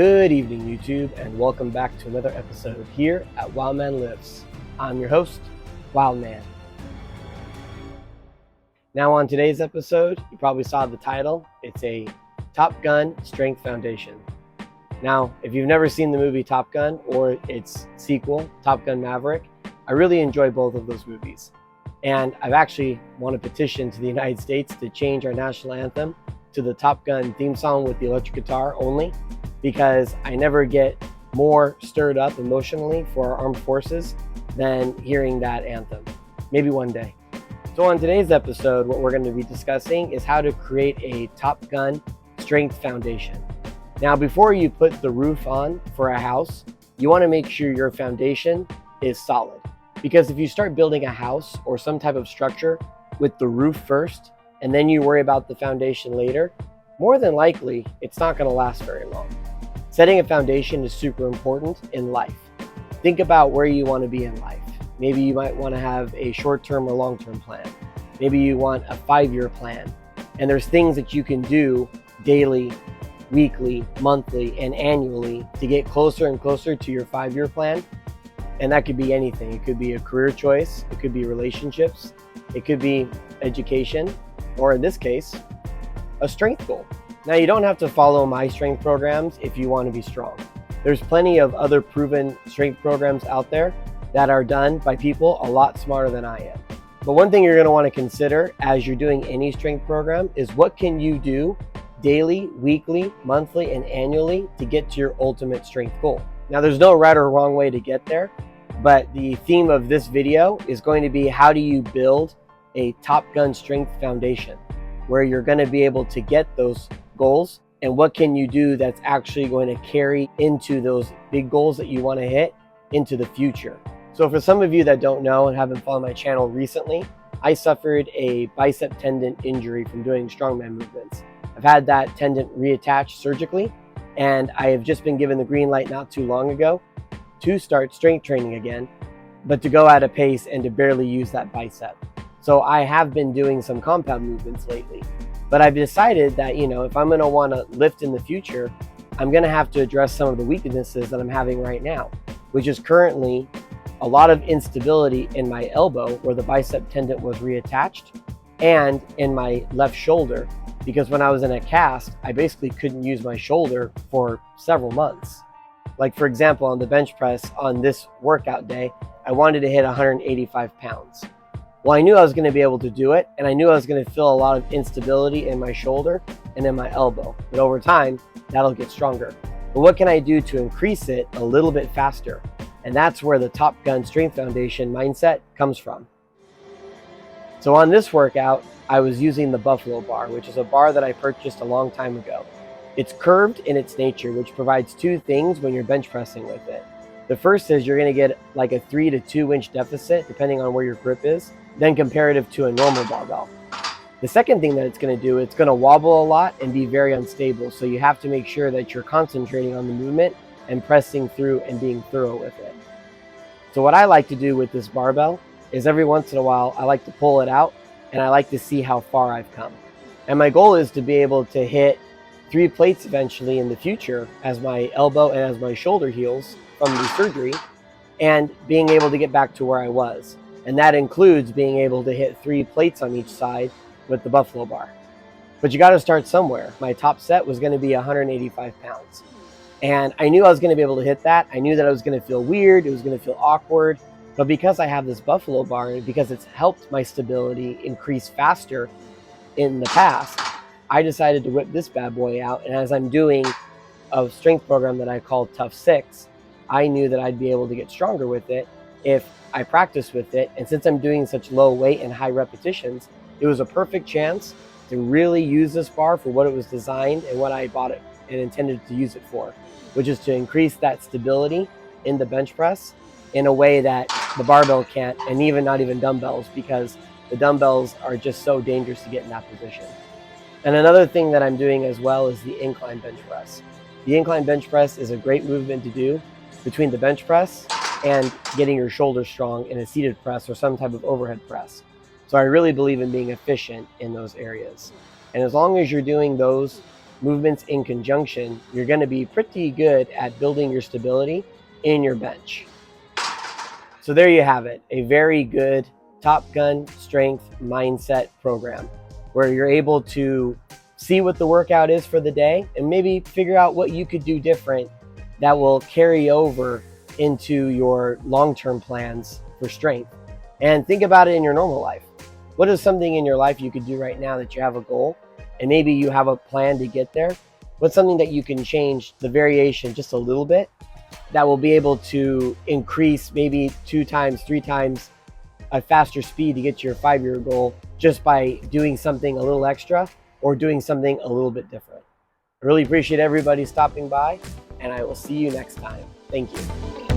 Good evening, YouTube, and welcome back to another episode here at WILDMAN Lives. I'm your host, WILDMAN. Now on today's episode, you probably saw the title. It's a Top Gun Strength Foundation. Now, if you've never seen the movie Top Gun or its sequel, Top Gun Maverick, I really enjoy both of those movies. And I've actually won a petition to the United States to change our national anthem to the Top Gun theme song with the electric guitar only, because I never get more stirred up emotionally for our armed forces than hearing that anthem. Maybe one day. So on today's episode, what we're going to be discussing is how to create a Top Gun strength foundation. Now, before you put the roof on for a house, you want to make sure your foundation is solid. Because if you start building a house or some type of structure with the roof first, and then you worry about the foundation later, more than likely, it's not going to last very long. Setting a foundation is super important in life. Think about where you want to be in life. Maybe you might want to have a short-term or long-term plan. Maybe you want a 5-year plan. And there's things that you can do daily, weekly, monthly, and annually to get closer and closer to your 5-year plan. And that could be anything. It could be a career choice. It could be relationships. It could be education, or in this case, a strength goal. Now, you don't have to follow my strength programs if you want to be strong. There's plenty of other proven strength programs out there that are done by people a lot smarter than I am. But one thing you're going to want to consider as you're doing any strength program is what can you do daily, weekly, monthly, and annually to get to your ultimate strength goal. Now, there's no right or wrong way to get there, but the theme of this video is going to be how do you build a Top Gun strength foundation where you're going to be able to get those goals, and what can you do that's actually going to carry into those big goals that you want to hit into the future. So for some of you that don't know and haven't followed my channel recently, I suffered a bicep tendon injury from doing strongman movements. I've had that tendon reattached surgically, and I have just been given the green light not too long ago to start strength training again, but to go at a pace and to barely use that bicep. So I have been doing some compound movements lately, but I've decided that, if I'm going to want to lift in the future, I'm going to have to address some of the weaknesses that I'm having right now, which is currently a lot of instability in my elbow where the bicep tendon was reattached, and in my left shoulder, because when I was in a cast, I basically couldn't use my shoulder for several months. Like, for example, on the bench press on this workout day, I wanted to hit 185 pounds. Well, I knew I was going to be able to do it, and I knew I was going to feel a lot of instability in my shoulder and in my elbow. But over time, that'll get stronger. But what can I do to increase it a little bit faster? And that's where the Top Gun Strength Foundation mindset comes from. So on this workout, I was using the Buffalo bar, which is a bar that I purchased a long time ago. It's curved in its nature, which provides two things when you're bench pressing with it. The first is you're going to get like a 3 to 2 inch deficit, depending on where your grip is, than comparative to a normal barbell. The second thing that it's going to do, it's going to wobble a lot and be very unstable. So you have to make sure that you're concentrating on the movement and pressing through and being thorough with it. So what I like to do with this barbell is every once in a while, I like to pull it out and I like to see how far I've come. And my goal is to be able to hit 3 plates eventually in the future as my elbow and as my shoulder heals from the surgery, and being able to get back to where I was. And that includes being able to hit 3 plates on each side with the Buffalo bar. But you got to start somewhere. My top set was going to be 185 pounds. And I knew I was going to be able to hit that. I knew that I was going to feel weird. It was going to feel awkward. But because I have this Buffalo bar, and because it's helped my stability increase faster in the past, I decided to whip this bad boy out. And as I'm doing a strength program that I call Tough 6, I knew that I'd be able to get stronger with it if I practice with it. And since I'm doing such low weight and high repetitions, it was a perfect chance to really use this bar for what it was designed and what I bought it and intended to use it for, which is to increase that stability in the bench press in a way that the barbell can't, and even not even dumbbells, because the dumbbells are just so dangerous to get in that position. And another thing that I'm doing as well is the incline bench press. The incline bench press is a great movement to do between the bench press and getting your shoulders strong in a seated press or some type of overhead press. So I really believe in being efficient in those areas. And as long as you're doing those movements in conjunction, you're going to be pretty good at building your stability in your bench. So there you have it, a very good Top Gun strength mindset program where you're able to see what the workout is for the day and maybe figure out what you could do different that will carry over into your long-term plans for strength. And think about it in your normal life. What is something in your life you could do right now that you have a goal and maybe you have a plan to get there? What's something that you can change the variation just a little bit that will be able to increase maybe 2 times, 3 times a faster speed to get to your 5-year goal just by doing something a little extra or doing something a little bit different? I really appreciate everybody stopping by, and I will see you next time. Thank you.